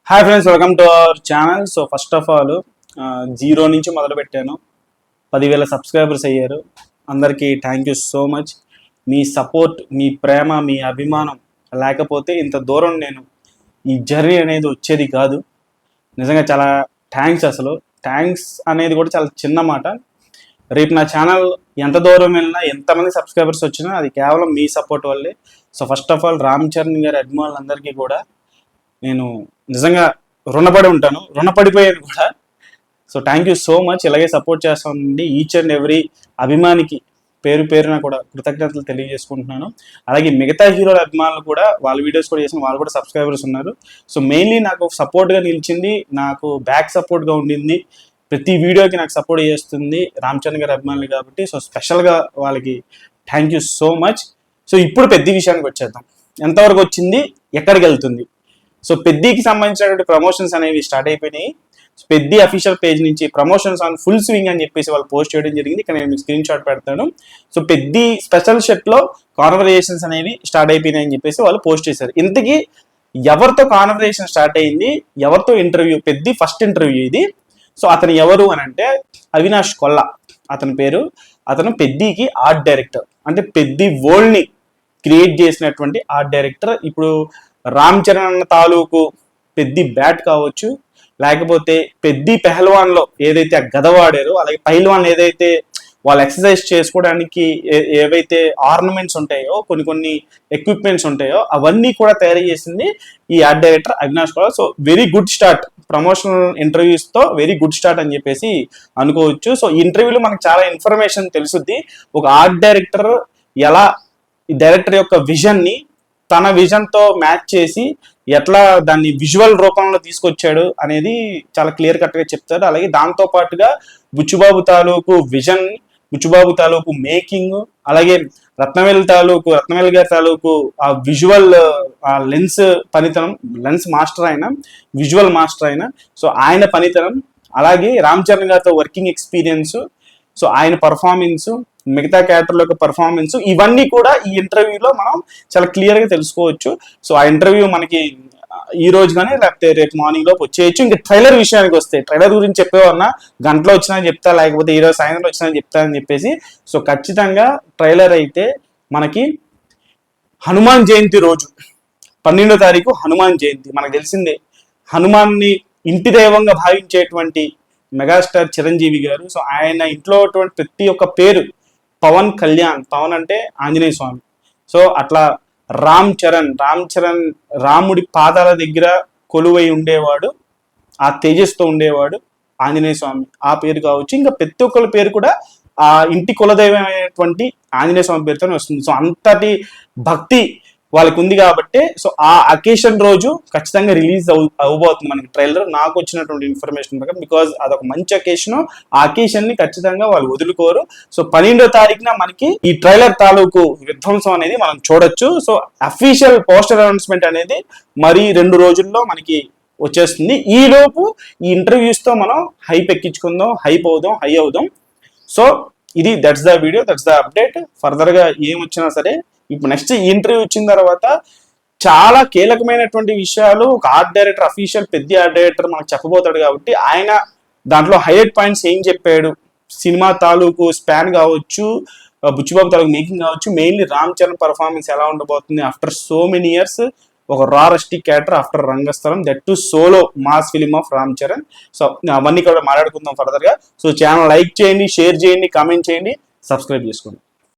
Hi friends, welcome to our channel. So first of all zero నుంచి మొదలు పెట్టాను, 10,000 subscribers అయ్యారు. అందరికీ థ్యాంక్ యూ సో మచ్. మీ సపోర్ట్, మీ ప్రేమ, మీ అభిమానం లేకపోతే ఇంత దూరం నేను ఈ జర్నీ అనేది వచ్చేది కాదు. నిజంగా చాలా థ్యాంక్స్. అసలు థ్యాంక్స్ అనేది కూడా చాలా చిన్న మాట. రేపు నా ఛానల్ ఎంత దూరం వెళ్ళినా, ఎంతమంది సబ్స్క్రైబర్స్ వచ్చినా అది కేవలం మీ సపోర్ట్ వల్లే. So first of all Ram Charan గారి అభిమానులందరికీ కూడా నేను నిజంగా రుణపడి ఉంటాను, రుణపడిపోయాను కూడా. So thank you so much. ఇలాగే సపోర్ట్ చేస్తానండి. ఈచ్ అండ్ ఎవ్రీ అభిమానికి పేరు పేరున కూడా కృతజ్ఞతలు తెలియజేసుకుంటున్నాను. అలాగే మిగతా హీరోల అభిమానులు కూడా వాళ్ళ వీడియోస్ కూడా చేసిన వాళ్ళు కూడా సబ్స్క్రైబర్స్ ఉన్నారు. సో మెయిన్లీ నాకు సపోర్ట్గా నిలిచింది, నాకు బ్యాక్ సపోర్ట్గా ఉండింది, ప్రతి వీడియోకి నాకు సపోర్ట్ చేస్తుంది రామ్ చరణ్ గారి అభిమానులు కాబట్టి. సో స్పెషల్గా వాళ్ళకి thank you so much. So ఇప్పుడు పెద్ద విషయానికి వచ్చేద్దాం. ఎంతవరకు వచ్చింది, ఎక్కడికి వెళ్తుంది? సో పెద్దకి సంబంధించినటువంటి ప్రమోషన్స్ అనేవి స్టార్ట్ అయిపోయినాయి. పెద్ద అఫీషియల్ పేజ్ నుంచి ప్రమోషన్స్ ఆన్ ఫుల్ స్వింగ్ అని చెప్పేసి వాళ్ళు పోస్ట్ చేయడం జరిగింది. ఇక్కడ నేను మీకు స్క్రీన్ షాట్ పెడతాను. సో పెద్ద స్పెషల్ షెట్లో కాన్వర్జేషన్స్ అనేవి స్టార్ట్ అయిపోయినాయి అని చెప్పేసి వాళ్ళు పోస్ట్ చేశారు. ఇంతకీ ఎవరితో కాన్వర్జేషన్ స్టార్ట్ అయింది, ఎవరితో ఇంటర్వ్యూ? పెద్ద ఫస్ట్ ఇంటర్వ్యూ ఇది. సో అతను ఎవరు అని అంటే అవినాష్ కొల్లా అతని పేరు. అతను పెద్దకి ఆర్ట్ డైరెక్టర్, అంటే పెద్ద వరల్డ్ని క్రియేట్ చేసినటువంటి ఆర్ట్ డైరెక్టర్. ఇప్పుడు రామ్ చరణ్ తాలూకు పెద్ద బ్యాట్ కావచ్చు, లేకపోతే పెద్ద పెహల్వాన్లో ఏదైతే ఆ గద వాడారో, అలాగే పైల్వాన్ ఏదైతే వాళ్ళు ఎక్సర్సైజ్ చేసుకోవడానికి ఏవైతే ఆర్నమెంట్స్ ఉంటాయో, కొన్ని ఎక్విప్మెంట్స్ ఉంటాయో అవన్నీ కూడా తయారు చేసింది ఈ art director Avinash Kolla. So very good start, promotional ఇంటర్వ్యూస్తో వెరీ గుడ్ స్టార్ట్ అని చెప్పేసి అనుకోవచ్చు. సో ఈ ఇంటర్వ్యూలో మనకు చాలా ఇన్ఫర్మేషన్ తెలుసుద్ది. ఒక ఆర్ట్ డైరెక్టర్ ఎలా ఈ డైరెక్టర్ యొక్క విజన్ని తన విజన్తో మ్యాచ్ చేసి ఎట్లా దాన్ని విజువల్ రూపంలో తీసుకొచ్చాడు అనేది చాలా క్లియర్ కట్గా చెప్తారు. అలాగే దాంతో పాటుగా బుచ్చుబాబు తాలూకు విజన్, బుచ్చుబాబు తాలూకు మేకింగ్, అలాగే రత్నవేల్ గారి తాలూకు ఆ విజువల్ లెన్స్ పనితనం, లెన్స్ మాస్టర్ అయిన, విజువల్ మాస్టర్ అయిన, సో ఆయన పనితనం, అలాగే రామ్ చరణ్ గారితో వర్కింగ్ ఎక్స్పీరియన్స్, సో ఆయన పర్ఫార్మెన్స్, మిగతా క్యారెక్టర్ల యొక్క పర్ఫార్మెన్స్, ఇవన్నీ కూడా ఈ ఇంటర్వ్యూలో మనం చాలా క్లియర్గా తెలుసుకోవచ్చు. సో ఆ ఇంటర్వ్యూ మనకి ఈ రోజు కానీ లేకపోతే రేపు మార్నింగ్ లోపు వచ్చేయచ్చు. ఇంకా ట్రైలర్ విషయానికి వస్తే, ట్రైలర్ గురించి చెప్పేవన్నా గంటలో వచ్చినా చెప్తా, లేకపోతే ఈరోజు సాయంత్రం వచ్చినా చెప్తా అని చెప్పేసి. సో ఖచ్చితంగా ట్రైలర్ అయితే మనకి హనుమాన్ జయంతి రోజు, 12వ తారీఖు హనుమాన్ జయంతి, మనకు తెలిసిందే. హనుమాన్ని ఇంటి దైవంగా భావించేటువంటి మెగాస్టార్ చిరంజీవి గారు. సో ఆయన ఇంట్లో ప్రతి ఒక్క పేరు పవన్ కళ్యాణ్. పవన్ అంటే ఆంజనేయ స్వామి. సో అట్లా రామ్ చరణ్ రాముడి పాదాల దగ్గర కొలువై ఉండేవాడు, ఆ తేజస్తో ఉండేవాడు ఆంజనేయ స్వామి. ఆ పేరు కావచ్చు. ఇంకా ప్రతి ఒక్కరి పేరు కూడా ఆ ఇంటి కులదైవమైనటువంటి ఆంజనేయ స్వామి పేరుతోనే వస్తుంది. సో అంతటి భక్తి వాళ్ళకి ఉంది కాబట్టి సో ఆ అకేషన్ రోజు ఖచ్చితంగా రిలీజ్ అవ్వబోతుంది మనకి ట్రైలర్. నాకు వచ్చినటువంటి ఇన్ఫర్మేషన్ ప్రకారం, బికాజ్ అదొక మంచి అకేషన్. ఆ అకేషన్ ని ఖచ్చితంగా వాళ్ళు వదులుకోరు. సో 12వ తారీఖున మనకి ఈ ట్రైలర్ తాలూకు విధ్వంసం అనేది మనం చూడొచ్చు. సో అఫీషియల్ పోస్టర్ అనౌన్స్మెంట్ అనేది మరి 2 రోజుల్లో మనకి వచ్చేస్తుంది. ఈ లోపు ఈ ఇంటర్వ్యూస్ తో మనం హైప్ ఎక్కించుకుందాం, హై అవుదాం. సో ఇది that's the video, that's the update. Further గా ఏం వచ్చినా సరే, ఇప్పుడు నెక్స్ట్ ఇంటర్వ్యూ వచ్చిన తర్వాత చాలా కీలకమైనటువంటి విషయాలు ఒక ఆర్ట్ డైరెక్టర్, అఫీషియల్ పెద్ద ఆర్ట్ డైరెక్టర్ మనకు చెప్పబోతాడు కాబట్టి ఆయన దాంట్లో హైలైట్ పాయింట్స్ ఏం చెప్పాడు, సినిమా తాలూకు స్పాన్ కావచ్చు, బుచ్చిబాబు తాలూకు మేకింగ్ కావచ్చు, మెయిన్లీ రామ్ చరణ్ పర్ఫార్మెన్స్ ఎలా ఉండబోతుంది ఆఫ్టర్ సో మెనీ ఇయర్స్, ఒక rustic character after Rangasthalam, that to solo mass film of Ram Charan. So అవన్నీ కూడా మాట్లాడుకుందాం ఫర్దర్గా. సో ఛానల్ లైక్ చేయండి, షేర్ చేయండి, కామెంట్ చేయండి, సబ్స్క్రైబ్ చేసుకోండి.